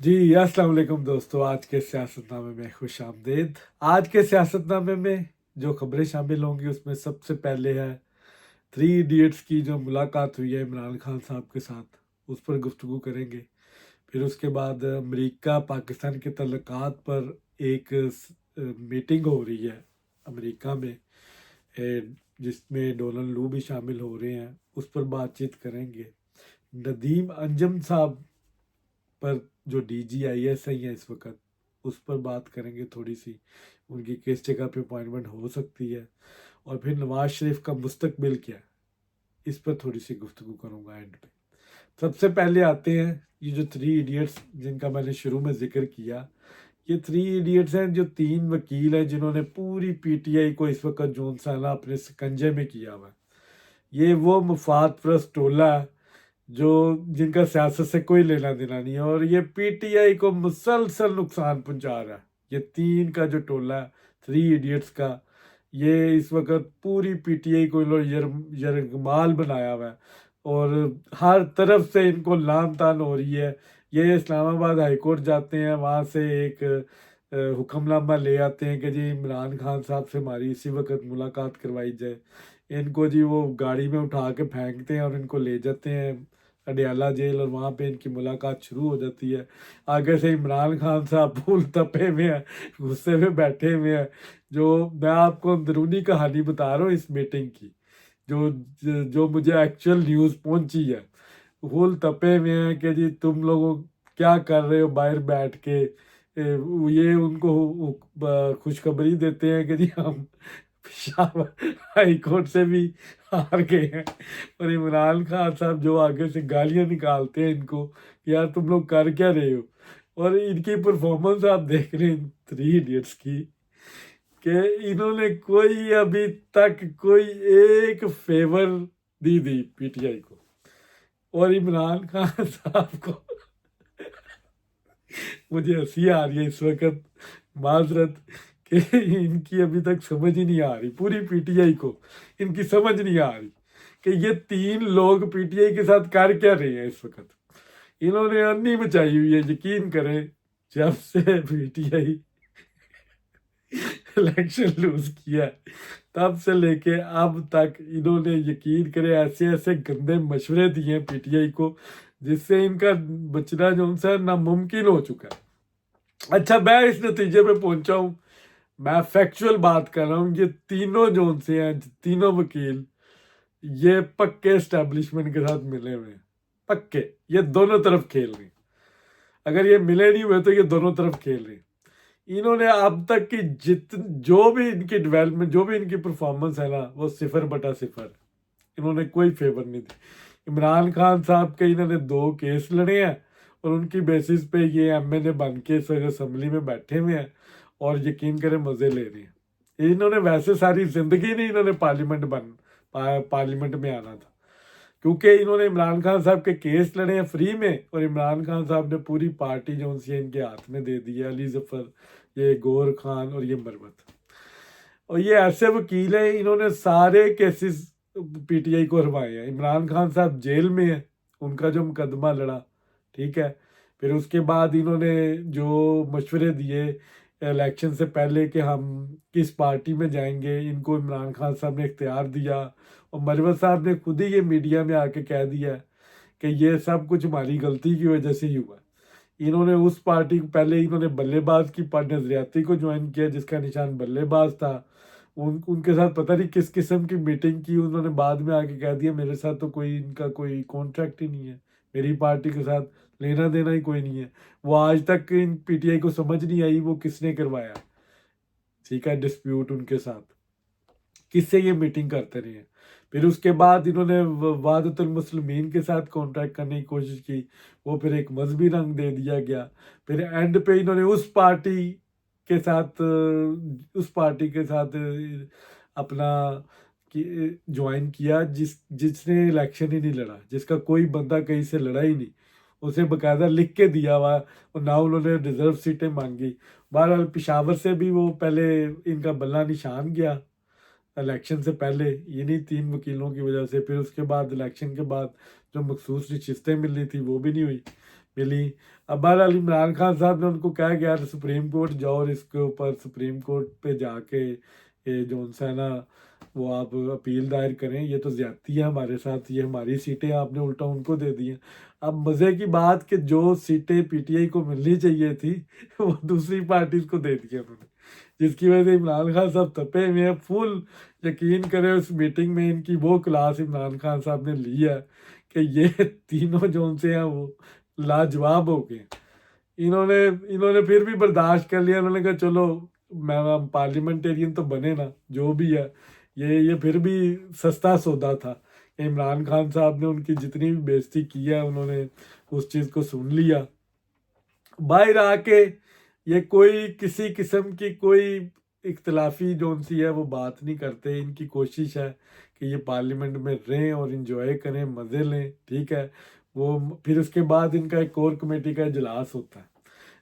जी अस्सलाम वालेकुम दोस्तों, आज के सियासतनामे में खुश आमदीद। आज के सियासतनामे में जो खबरें शामिल होंगी उसमें सबसे पहले है थ्री इडियट्स की जो मुलाकात हुई है इमरान खान साहब के साथ, उस पर गुफ्तगू करेंगे। फिर उसके बाद अमेरिका पाकिस्तान के तल्लुकात पर एक मीटिंग हो रही है अमेरिका में, जिसमें डोनाल्ड लू भी शामिल हो रहे हैं, उस पर बातचीत करेंगे। नदीम अंजम साहब पर जो DGIS है इस वक्त, उस पर बात करेंगे थोड़ी सी, उनकी किस जगह पे अपॉइंटमेंट हो सकती है। और फिर नवाज शरीफ का मुस्तकबिल क्या है, इस पर थोड़ी सी गुफ्तगू करूँगा एंड पे। सबसे पहले आते हैं ये जो थ्री इडियट्स जिनका मैंने शुरू में जिक्र किया। ये थ्री इडियट्स हैं जो तीन वकील हैं जिन्होंने पूरी PTI को इस वक्त जून साला अपने शिकंजे में किया हुआ है। ये वो मुफाद परस्त टोला है जो जिनका सियासत से कोई लेना देना नहीं है, और ये PTI को मुसलसल नुकसान पहुंचा रहा है। ये तीन का जो टोला है थ्री इडियट्स का, ये इस वक्त पूरी PTI को यरगमाल बनाया हुआ है और हर तरफ से इनको लान तान हो रही है। ये इस्लामाबाद हाई कोर्ट जाते हैं, वहाँ से एक हुक्मनामा ले आते हैं कि जी इमरान खान साहब से हमारी इसी वक्त मुलाकात करवाई जाए। इनको जी वो गाड़ी में उठा के फेंकते हैं और इनको ले जाते हैं अडियाला जेल, और वहाँ पे इनकी मुलाकात शुरू हो जाती है। आगे से इमरान खान साहब फूल तपे हुए हैं, गुस्से में बैठे हुए हैं। जो मैं आपको अंदरूनी कहानी बता रहा हूँ इस मीटिंग की, जो जो मुझे एक्चुअल न्यूज़ पहुंची है। फूल तपे हुए हैं कि जी तुम लोगों क्या कर रहे हो बाहर बैठ के। ये उनको खुशखबरी देते हैं कि जी हम पेशावर हाई कोर्ट से भी हार गए हैं। और इमरान खान साहब जो आगे से गालियां निकालते हैं इनको कि यार तुम लोग कर क्या रहे हो। और इनकी परफॉर्मेंस आप देख रहे हैं थ्री इडियट्स की, कि इन्होंने कोई अभी तक कोई एक फेवर नहीं दी PTI को। और इमरान खान साहब को मुझे हंसी आ रही है इस वक्त, माजरत, कि इनकी अभी तक समझ ही नहीं आ रही, पूरी PTI को इनकी समझ नहीं आ रही कि ये तीन लोग PTI के साथ कर क्या रहे हैं इस वक्त। इन्होंने अन्नी मचाई हुई है, यकीन करें। जब से PTI इलेक्शन लूज किया तब से लेके अब तक इन्होंने, यकीन करें, ऐसे ऐसे गंदे मशवरे दिए हैं PTI को, जिससे इनका बचना जो है नामुमकिन हो चुका है। अच्छा, मैं इस नतीजे पे पहुंचा हूं, मैं फैक्चुअल बात कर रहा हूँ, ये तीनों जोन से हैं, तीनों वकील, ये पक्के एस्टेब्लिशमेंट के साथ मिले हुए हैं, पक्के। ये दोनों तरफ खेल रहे हैं, अगर ये मिले नहीं हुए तो ये दोनों तरफ खेल रहे हैं। इन्होंने अब तक की जो भी इनकी डेवलपमेंट, जो भी इनकी परफॉर्मेंस है ना, वो 0/0। इन्होंने कोई फेवर नहीं दी। इमरान खान साहब के इन्होंने 2 केस लड़े हैं और उनकी बेसिस पे ये MNA बन के असम्बली में बैठे हुए हैं और यकीन करें मज़े ले रहे हैं। इन्होंने वैसे सारी जिंदगी नहीं इन्होंने पार्लियामेंट में आना था, क्योंकि इन्होंने इमरान खान साहब के केस लड़े हैं फ्री में, और इमरान खान साहब ने पूरी पार्टी जो उनसे इनके हाथ में दे दी है, अली जफर, ये गौर खान और ये मरवत। और ये ऐसे वकील हैं, इन्होंने सारे केसेस PTI को हरवाए हैं। इमरान खान साहब जेल में है, उनका जो मुकदमा लड़ा, ठीक है। फिर उसके बाद इन्होंने जो मशवरे दिए इलेक्शन से पहले कि हम किस पार्टी में जाएंगे, इनको इमरान खान साहब ने इख्तियार दिया। और मरवत साहब ने खुद ही ये मीडिया में आके कह दिया कि ये सब कुछ हमारी गलती की वजह से ही हुआ। इन्होंने उस पार्टी को, पहले इन्होंने बल्लेबाज की नजरियाती को ज्वाइन किया जिसका निशान बल्लेबाज था। उनके साथ पता नहीं किस किस्म की मीटिंग की, उन्होंने बाद में आके कह दिया मेरे साथ तो कोई इनका कोई कॉन्ट्रैक्ट ही नहीं है, मेरी पार्टी के साथ लेना देना ही कोई नहीं है। वो आज तक इन PTI को समझ नहीं आई वो किसने करवाया, ठीक है, डिस्प्यूट उनके साथ, किससे ये मीटिंग करते रहे हैं। फिर उसके बाद इन्होंने वादतुल मुस्लिमीन के साथ कॉन्ट्रैक्ट करने की कोशिश की, वो फिर एक मजहबी रंग दे दिया गया। फिर एंड पे इन्होंने उस पार्टी के साथ अपना ज्वाइन किया जिसने इलेक्शन ही नहीं लड़ा, जिसका कोई बंदा कहीं से लड़ा ही नहीं, उसे बकायदा लिख के दिया हुआ। और ना उन्होंने रिजर्व सीटें मांगी। बहरहाल पेशावर से भी वो पहले इनका बल्ला निशान गया इलेक्शन से पहले, इन्हीं 3 वकीलों की वजह से। फिर उसके बाद इलेक्शन के बाद जो मखसूस नशिस्तें मिल रही थी वो भी नहीं हुई। मिली। अब बहरहाल इमरान खान साहब ने उनको कहा कि यार सुप्रीम कोर्ट जाओ और इसके ऊपर सुप्रीम कोर्ट पे जाके ये जो है ना वो आप अपील दायर करें, ये तो ज्यादती है हमारे साथ, ये हमारी सीटें आपने उल्टा उनको दे दी हैं। अब मज़े की बात कि जो सीटें पीटीआई को मिलनी चाहिए थी वो दूसरी पार्टी को दे दी उन्होंने, जिसकी वजह से इमरान खान साहब तपे हुए हैं फुल। यकीन करें उस मीटिंग में इनकी वो क्लास इमरान खान साहब ने ली है कि ये तीनों जो से हैं वो लाजवाब हो गए। इन्होंने इन्होंने फिर भी बर्दाश्त कर लिया। इन्होंने कहा चलो मैं पार्लियामेंटेरियन तो बने ना, जो भी है ये फिर भी सस्ता सौदा था। इमरान खान साहब ने उनकी जितनी भी बेइज्जती की है उन्होंने उस चीज़ को सुन लिया। बाहर आके ये कोई किसी किस्म की कोई इख्तलाफी जोन सी है वो बात नहीं करते। इनकी कोशिश है कि ये पार्लियामेंट में रहें और इंजॉय करें, मज़े लें, ठीक है। वो फिर उसके बाद इनका एक कोर कमेटी का इजलास होता है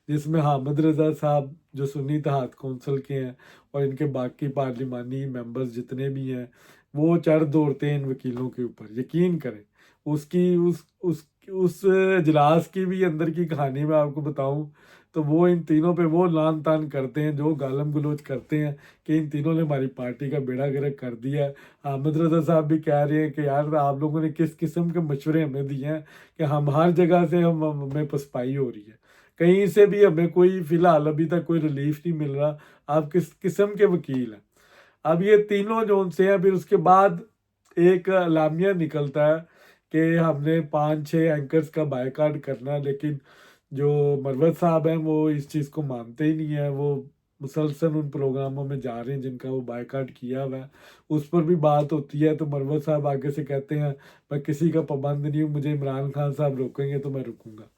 जिसमें हामिद रज़ा साहब जो सुन्नी इत्तेहाद कौंसिल के हैं और इनके बाकी पार्लिमानी मेंबर्स जितने भी हैं वो चढ़ दौड़ते हैं इन वकीलों के ऊपर। यकीन करें उसकी उस इजलास की भी अंदर की कहानी मैं आपको बताऊं तो वो इन तीनों पे वो लान तान करते हैं, जो गालम गलोच करते हैं कि इन तीनों ने हमारी पार्टी का बेड़ा गर्क कर दिया है। हामिद रज़ा साहब भी कह रहे हैं कि यार आप लोगों ने किस किस्म के मशवरे हमें दिए हैं कि हम हर जगह से हमें पसपाई हो रही है, कहीं से भी हमें कोई फिलहाल अभी तक कोई रिलीफ नहीं मिल रहा। आप किस किस्म के वकील हैं? अब ये तीनों जो उनसे हैं फिर उसके बाद एक लामिया निकलता है कि हमने 5-6 एंकर्स का बायकाट करना है, लेकिन जो मरवत साहब हैं वो इस चीज़ को मानते ही नहीं है। वो मुसलसल उन प्रोग्रामों में जा रहे हैं जिनका वो बायकाट किया हुआ है। उस पर भी बात होती है तो मरवत साहब आगे से कहते हैं मैं किसी का पाबंद नहीं हूँ, मुझे इमरान खान साहब रोकेंगे तो मैं रुकूंगा।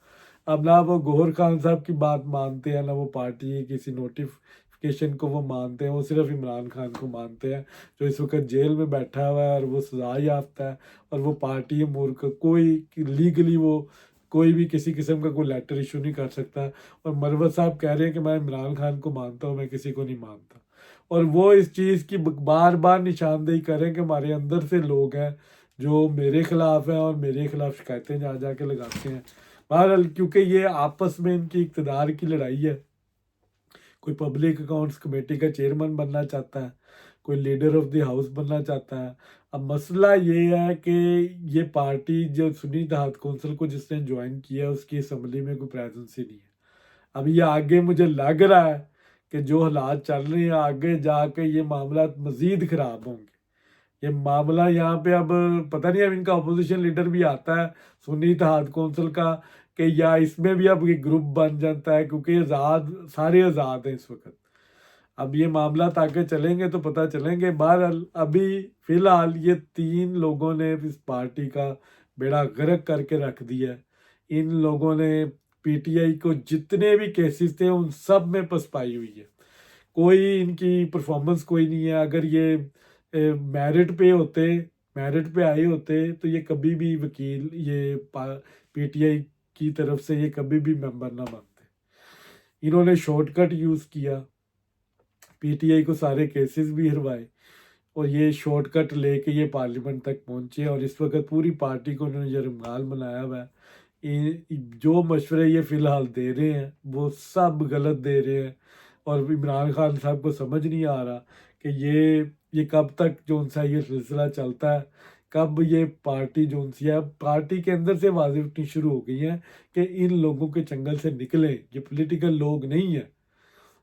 अब ना वो गौहर खान साहब की बात मानते हैं, ना वो पार्टी की किसी नोटिफिकेशन को वो मानते हैं। वो सिर्फ इमरान खान को मानते हैं जो इस वक्त जेल में बैठा हुआ है और वो सजा याफ्ता है। और वो पार्टी मूर्ख, कोई लीगली वो कोई भी किसी किस्म का कोई लेटर इशू नहीं कर सकता। और मरवत साहब कह रहे हैं कि मैं इमरान खान को मानता हूँ, मैं किसी को नहीं मानता। और वो इस चीज़ की बार बार निशानदेही करें कि हमारे अंदर से लोग हैं जो मेरे खिलाफ हैं और मेरे खिलाफ शिकायतें जा जा के लगाते हैं। बहरहाल क्योंकि ये आपस में इनकी इक़्तिदार की लड़ाई है, कोई पब्लिक अकाउंट्स कमेटी का चेयरमैन बनना चाहता है, कोई लीडर ऑफ द हाउस बनना चाहता है। अब मसला ये है कि ये पार्टी जो सुन्नी इत्तेहाद कौंसिल को जिसने ज्वाइन किया उसकी असम्बली में कोई प्रेजेंस ही नहीं है। अब ये आगे मुझे लग रहा है कि जो हालात चल रहे हैं आगे जाके ये मामला मज़ीद ख़राब होंगे। ये मामला यहाँ पे अब पता नहीं, अब इनका अपोजिशन लीडर भी आता है सुन्नी इत्तेहाद कौंसिल का कि या इसमें भी अब ये ग्रुप बन जाता है, क्योंकि आज़ाद सारे आज़ाद हैं इस वक्त। अब ये मामला आगे चलेंगे तो पता चलेंगे। बहरहाल अभी फ़िलहाल ये 3 लोगों ने इस पार्टी का बेड़ा गर्क करके रख दिया है। इन लोगों ने पीटीआई को जितने भी केसेस थे उन सब में पसपाई हुई है। कोई इनकी परफॉर्मेंस कोई नहीं है। अगर ये मेरिट पे होते, मेरिट पे आए होते तो ये कभी भी वकील ये पीटीआई की तरफ से ये कभी भी मेंबर ना बनते। इन्होंने शॉर्टकट यूज़ किया, पीटीआई को सारे केसेस भी हरवाए और ये शॉर्टकट लेके ये पार्लियामेंट तक पहुंचे। और इस वक्त पूरी पार्टी को उन्होंने यरगमाल बनाया हुआ है। जो मशवरे ये फ़िलहाल दे रहे हैं वो सब गलत दे रहे हैं। और इमरान खान साहब को समझ नहीं आ रहा कि ये कब तक जो सा ये सिलसिला चलता है, कब ये पार्टी जो सी है पार्टी के अंदर से आवाज़ें उठनी शुरू हो गई हैं कि इन लोगों के चंगल से निकलें। ये पॉलिटिकल लोग नहीं है,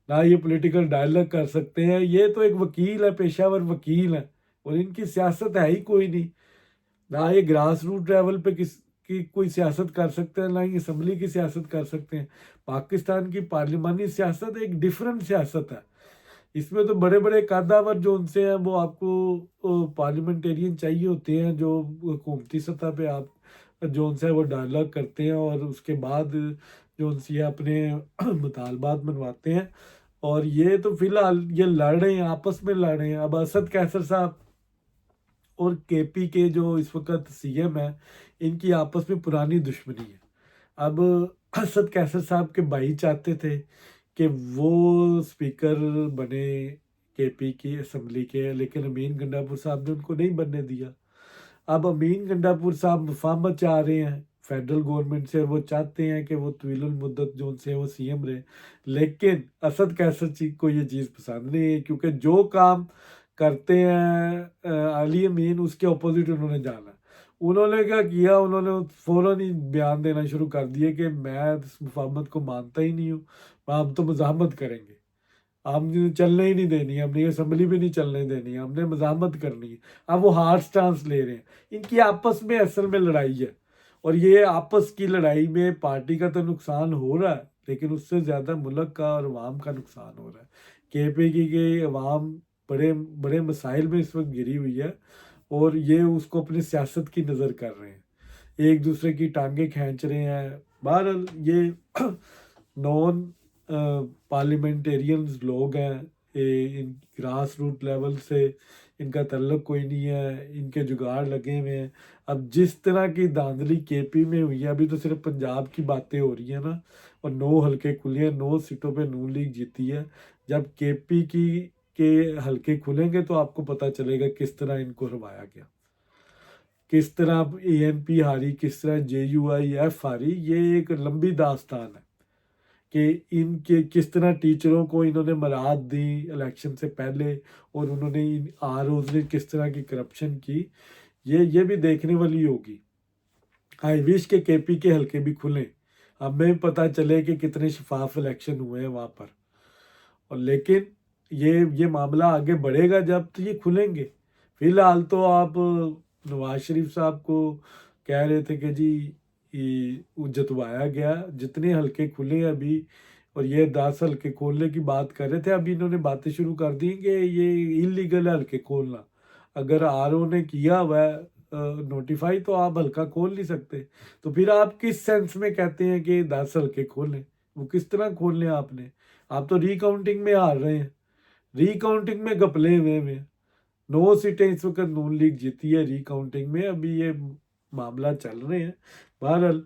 ना ये पॉलिटिकल डायलॉग कर सकते हैं। ये तो एक वकील है, पेशावर वकील है और इनकी सियासत है ही कोई नहीं। ना ये ग्रास रूट लेवल पे की कोई सियासत कर सकते हैं, ना ही असम्बली की सियासत कर सकते हैं। पाकिस्तान की पार्लिमानी सियासत एक डिफरेंट सियासत है। इसमें तो बड़े बड़े कद्दावर जो उनसे हैं वो आपको पार्लियामेंटेरियन चाहिए होते हैं जो हुकूमती सतह पे आप जो उनसे वो डायलॉग करते हैं और उसके बाद जो उनसे अपने मुतालबात मनवाते हैं। और ये तो फिलहाल ये लड़ रहे हैं, आपस में लड़ रहे हैं। अब असद कैसर साहब और केपी के जो इस वक्त सीएम है इनकी आपस में पुरानी दुश्मनी है। अब असद कैसर साहब के भाई चाहते थे कि वो स्पीकर बने केपी की असम्बली के, लेकिन अमीन गंडापुर साहब ने उनको नहीं बनने दिया। अब अमीन गंडापुर साहब मुफाहमत चाह रहे हैं फेडरल गवर्नमेंट से, और वो चाहते हैं कि वो तवील मुद्दत जो उनसे वो सीएम रहे। लेकिन असद कैसर को ये चीज़ पसंद नहीं है, क्योंकि जो काम करते हैं अली अमीन उसके अपोजिट उन्होंने जाना। उन्होंने क्या किया, उन्होंने फ़ौरन ही बयान देना शुरू कर दिए कि मैं इस मुफाहमत को मानता ही नहीं हूँ, हम तो मज़ाहमत करेंगे, हमने चलने ही नहीं देनी है, हमने असम्बली भी नहीं चलने देनी है, हमने मज़ाहमत करनी है। अब वो हार्ड स्टांस ले रहे हैं। इनकी आपस में असल में लड़ाई है, और ये आपस की लड़ाई में पार्टी का तो नुकसान हो रहा है, लेकिन उससे ज़्यादा मुल्क का और अवाम का नुकसान हो रहा है। केपीकी के अवाम बड़े बड़े मसाइल में इस वक्त घिरी हुई है, और ये उसको अपनी सियासत की नज़र कर रहे हैं, एक दूसरे की टांगे खींच रहे हैं। बहरहाल ये नॉन पार्लियामेंटेरियंस लोग हैं, इन ग्रास रूट लेवल से इनका तल्लुक कोई नहीं है, इनके जुगाड़ लगे हुए हैं। अब जिस तरह की धांधली केपी में हुई है, अभी तो सिर्फ पंजाब की बातें हो रही है ना, और 9 हल्के खुले हैं, 9 सीटों पे नून लीग जीती है। जब केपी की के हल्के खुलेंगे तो आपको पता चलेगा किस तरह इनको हरवाया गया, किस तरह एएनपी हारी, किस तरह JUIF हारी। ये एक लंबी दास्तान है कि इनके किस तरह टीचरों को इन्होंने मराद दी इलेक्शन से पहले, और उन्होंने इन ROs ने किस तरह की करप्शन की, ये भी देखने वाली होगी। आई विश के केपी के हल्के भी खुलें, हमें भी पता चले कि कितने शफाफ इलेक्शन हुए हैं वहाँ पर। और लेकिन ये मामला आगे बढ़ेगा जब तो ये खुलेंगे। फिलहाल तो आप नवाज शरीफ साहब को कह रहे थे कि जी जतवाया गया, जितने हल्के खुले हैं अभी, और ये 10 हल्के खोलने की बात कर रहे थे, अभी इन्होंने बातें शुरू कर दी कि ये इलीगल है हल्के खोलना। अगर RO ने किया हुआ है नोटिफाई, तो आप हल्का खोल नहीं सकते। तो फिर आप किस सेंस में कहते हैं कि 10 हल्के खोलें? वो किस तरह खोलने आपने? आप तो रिकाउंटिंग में हार रहे हैं, रिकाउंटिंग में गपले हुए हैं। 9 सीटें इस वक्त नून लीग जीती है रिकाउंटिंग में, अभी ये मामला चल रहे हैं। बहरहाल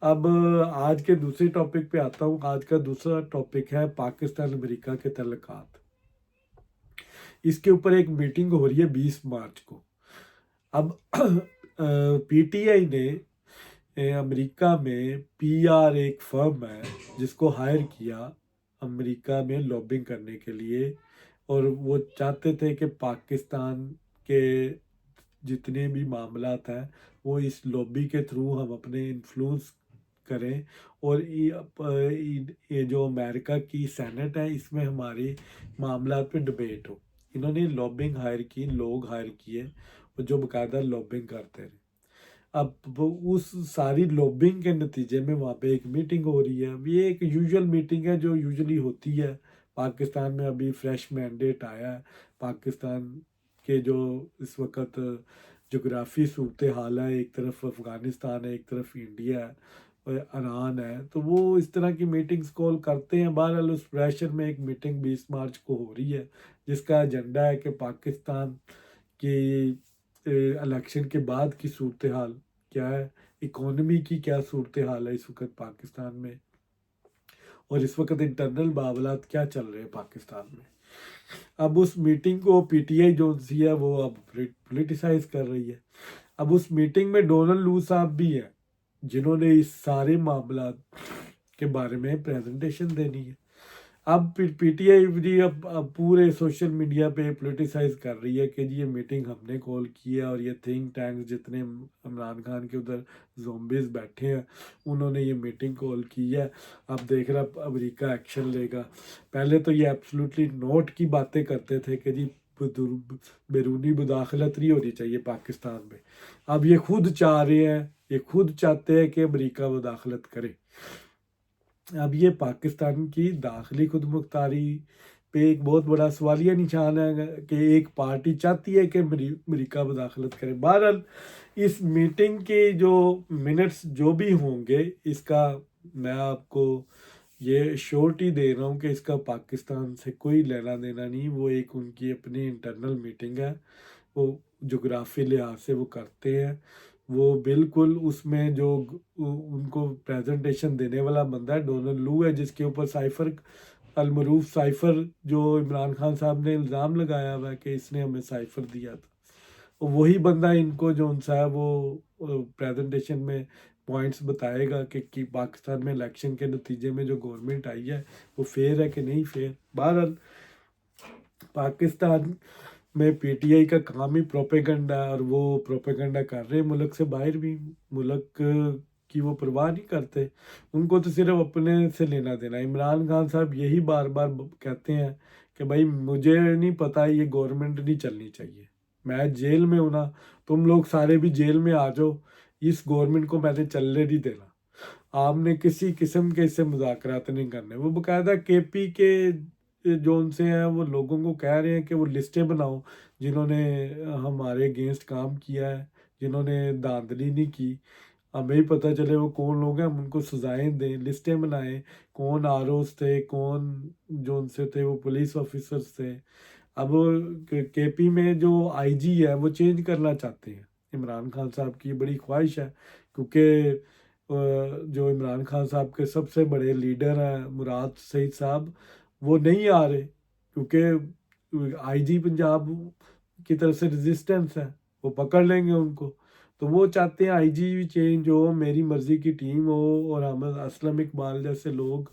अब आज के दूसरे टॉपिक पे आता हूँ। आज का दूसरा टॉपिक है पाकिस्तान अमेरिका के तल्लुकात। इसके ऊपर एक मीटिंग हो रही है 20 मार्च को। अब PTI ने अमेरिका में PR एक फर्म है जिसको हायर किया अमेरिका में लॉबिंग करने के लिए, और वो चाहते थे कि पाकिस्तान के जितने भी मामलात हैं वो इस लॉबी के थ्रू हम अपने इन्फ्लुएंस करें, और ये जो अमेरिका की सेनेट है इसमें हमारे मामलात पे डिबेट हो। इन्होंने लॉबिंग हायर की, लोग हायर किए और जो बाकायदा लॉबिंग करते रहे। अब वो उस सारी लॉबिंग के नतीजे में वहाँ पे एक मीटिंग हो रही है। अब ये एक यूजुअल मीटिंग है जो यूजुअली होती है पाकिस्तान में। अभी फ्रेश मैंडेट आया है पाकिस्तान के, जो इस वक्त जोग्राफी सूरत हाल है, एक तरफ अफ़गानिस्तान है, एक तरफ इंडिया है और ईरान है, तो वो इस तरह की मीटिंग्स कॉल करते हैं। बहरहाल उस प्रेशर में एक मीटिंग 20 मार्च को हो रही है जिसका एजेंडा है कि पाकिस्तान की इलेक्शन के बाद की सूरत हाल क्या है, इकोनॉमी की क्या सूरत हाल है इस वक्त पाकिस्तान में, और इस वक्त इंटरनल मामलात क्या चल रहे हैं पाकिस्तान में। अब उस मीटिंग को PTI जो सी है वो अब पोलिटिसाइज कर रही है। अब उस मीटिंग में डोनाल्ड लू साहब भी हैं जिन्होंने इस सारे मामला के बारे में प्रेजेंटेशन देनी है। अब PTI जी अब पूरे सोशल मीडिया पे पोलिटिसाइज कर रही है कि जी ये मीटिंग हमने कॉल की है, और ये थिंक टैंक्स जितने इमरान खान के उधर ज़ोंबीज बैठे हैं उन्होंने ये मीटिंग कॉल की है। अब देख रहा अमेरिका एक्शन लेगा। पहले तो ये एब्सोल्युटली नोट की बातें करते थे कि जी बैरूनी मुदाखलत नहीं होनी चाहिए पाकिस्तान में। अब ये खुद चाह रहे हैं, ये खुद चाहते हैं कि अमेरिका मुदाखलत करे। अब ये पाकिस्तान की दाखिली खुद मुख्तारी पे एक बहुत बड़ा सवालिया निशान है कि एक पार्टी चाहती है कि अमेरिका मुदाखलत करे। बहरहाल इस मीटिंग के जो मिनट्स जो भी होंगे, इसका मैं आपको ये श्योरिटी दे रहा हूँ कि इसका पाकिस्तान से कोई लेना देना नहीं। वो एक उनकी अपनी इंटरनल मीटिंग है, वो जोग्राफी लिहाज से वो करते हैं। वो बिल्कुल उसमें जो उनको प्रेजेंटेशन देने वाला बंदा है डोनाल्ड लू है, जिसके ऊपर साइफर अलमरूफ साइफर जो इमरान खान साहब ने इल्ज़ाम लगाया हुआ है कि इसने हमें साइफर दिया था, वही बंदा इनको जो उनसा है वो प्रेजेंटेशन में पॉइंट्स बताएगा कि पाकिस्तान में इलेक्शन के नतीजे में जो गवर्नमेंट आई है वो फेयर है कि नहीं फेयर। बहरहाल पाकिस्तान में पीटीआई का काम ही प्रोपेगंडा, और वो प्रोपेगंडा कर रहे हैं मुल्क से बाहर भी। मुल्क की वो परवाह नहीं करते, उनको तो सिर्फ अपने से लेना देना। इमरान खान साहब यही बार बार कहते हैं कि भाई मुझे नहीं पता, ये गवर्नमेंट नहीं चलनी चाहिए, मैं जेल में हूँ ना, तुम लोग सारे भी जेल में आ जाओ, इस गवर्नमेंट को मैंने चलने नहीं देना। आपने किसी किस्म के इससे मुज़ाकरात नहीं करने। वो बाकायदा केपी के जो उनसे हैं वो लोगों को कह रहे हैं कि वो लिस्टें बनाओ जिन्होंने हमारे अगेंस्ट काम किया है, जिन्होंने धांधली नहीं की, हमें ही पता चले वो कौन लोग हैं, हम उनको सजाएं दें, लिस्टें बनाएं, कौन आरओस थे, कौन जो उनसे थे वो पुलिस ऑफिसर्स थे। अब केपी में जो आईजी है वो चेंज करना चाहते हैं, इमरान खान साहब की बड़ी ख्वाहिश है, क्योंकि जो इमरान खान साहब के सबसे बड़े लीडर हैं मुराद सईद साहब, वो नहीं आ रहे, क्योंकि आईजी पंजाब की तरफ से रेजिस्टेंस है, वो पकड़ लेंगे उनको। तो वो चाहते हैं आईजी भी चेंज हो, मेरी मर्जी की टीम हो, और अहमद असलम इकबाल जैसे लोग,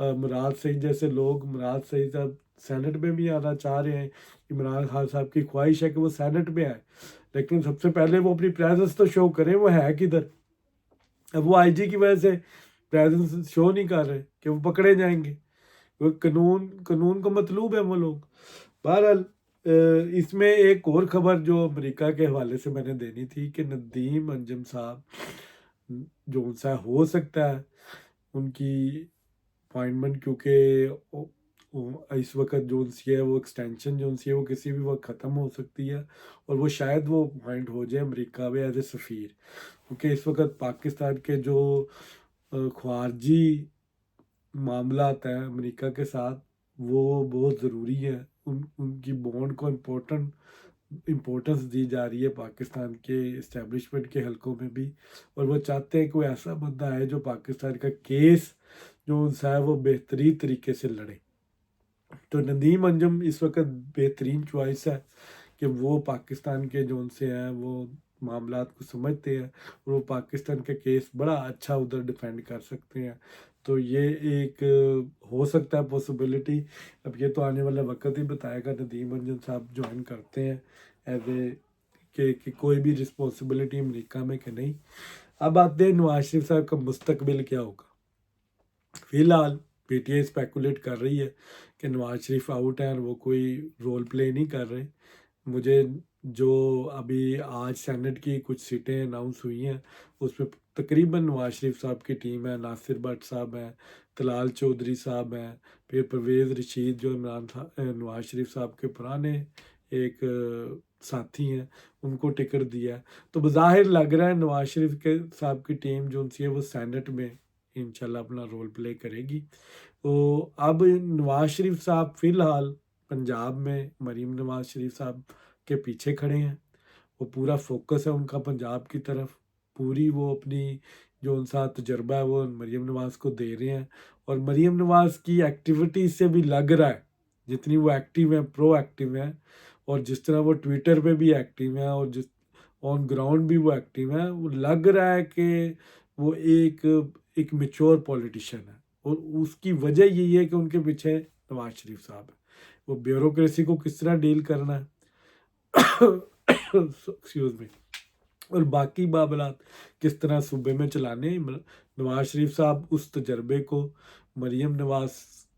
मुराद सईद जैसे लोग, मुराद सईद साहब सेनेट में भी आना चाह रहे हैं। इमरान खान साहब की ख्वाहिश है कि वो सेनेट में आए, लेकिन सबसे पहले वो अपनी प्रेजेंस तो शो करें, वो है किधर। अब वो आईजी की वजह से प्रेजेंस शो नहीं कर रहे कि वो पकड़े जाएंगे, वो कानून को मतलूब है वो लोग। बहरहाल इसमें एक और खबर जो अमेरिका के हवाले से मैंने देनी थी कि नदीम अंजुम साहब जो उनसा हो सकता है उनकी अपॉइंटमेंट, क्योंकि इस वक्त जो उनसी है वो एक्सटेंशन जो उनसी है वो किसी भी वक्त ख़त्म हो सकती है, और वो शायद वो अपॉइंट हो जाए अमेरिका में एज ए सफ़ीर, क्योंकि इस वक्त पाकिस्तान के जो ख़ारजी मामलात हैं अमेरिका के साथ वो बहुत ज़रूरी है, उनकी बॉन्ड को इम्पोर्टेंस दी जा रही है पाकिस्तान के इस्टेब्लिशमेंट के हलकों में भी, और वो चाहते हैं कोई ऐसा बंदा है जो पाकिस्तान का केस जो उनसा है वो बेहतरीन तरीके से लड़े। तो नदीम अंजुम इस वक्त बेहतरीन चॉइस है कि वो पाकिस्तान के जो उनसे हैं वो मामलात को समझते हैं, और वो पाकिस्तान के केस बड़ा अच्छा उधर डिफेंड कर सकते हैं। तो ये एक हो सकता है पॉसिबिलिटी। अब ये तो आने वाला वक्त ही बताएगा नदीम अंजुम साहब ज्वाइन करते हैं एज ए कि कोई भी रिस्पॉन्सिबिलिटी अमेरिका में कि नहीं। अब आते हैं नवाज शरीफ साहब का मुस्तकबिल क्या होगा। फिलहाल पीटीआई स्पेकुलेट कर रही है कि नवाज शरीफ आउट है और वो कोई रोल प्ले नहीं कर रहे। मुझे जो अभी आज सेनेट की कुछ सीटें अनाउंस हुई हैं उसमें तकरीबन नवाज शरीफ साहब की टीम है, नासिर भट्ट साहब हैं, तलाल चौधरी साहब हैं, फिर परवेज़ रशीद जो नवाज शरीफ साहब के पुराने एक साथी हैं, उनको टिकट दिया है। तो बज़ाहिर लग रहा है नवाज शरीफ के साहब की टीम जो उनसी है वो सेनेट में इंशाल्लाह अपना रोल प्ले करेगी। तो अब नवाज शरीफ साहब फ़िलहाल पंजाब में मरीम नवाज शरीफ साहब के पीछे खड़े हैं, वो पूरा फोकस है उनका पंजाब की तरफ, पूरी वो अपनी जो उनका तजर्बा है वो मरीम नवाज को दे रहे हैं। और मरीम नवाज की एक्टिविटी से भी लग रहा है जितनी वो एक्टिव है, प्रो एक्टिव है, और जिस तरह वो ट्विटर पे भी एक्टिव है और जिस ऑन ग्राउंड भी वो एक्टिव है, वो लग रहा है कि वो एक मेच्योर पॉलिटिशियन है। और उसकी वजह यही है कि उनके पीछे नवाज शरीफ साहब है। वो ब्यूरोक्रेसी को किस तरह डील करना है एक्सक्यूज मी, और बाकी मामलात किस तरह सूबे में चलाने, नवाज शरीफ साहब उस तजर्बे को मरीम नवाज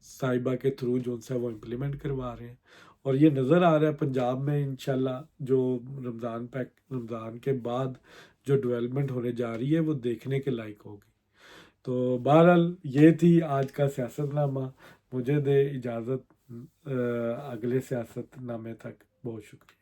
साहिबा के थ्रू जो उनसे वो इम्प्लीमेंट करवा रहे हैं। और ये नज़र आ रहा है पंजाब में इंशाल्लाह जो रमज़ान के बाद जो डेवलपमेंट होने जा रही है वो देखने के लायक होगी। तो बहरहाल ये थी आज का सियासतनामा। मुझे दे इजाज़त अगले सियासतनामे तक। बहुत शुक्रिया।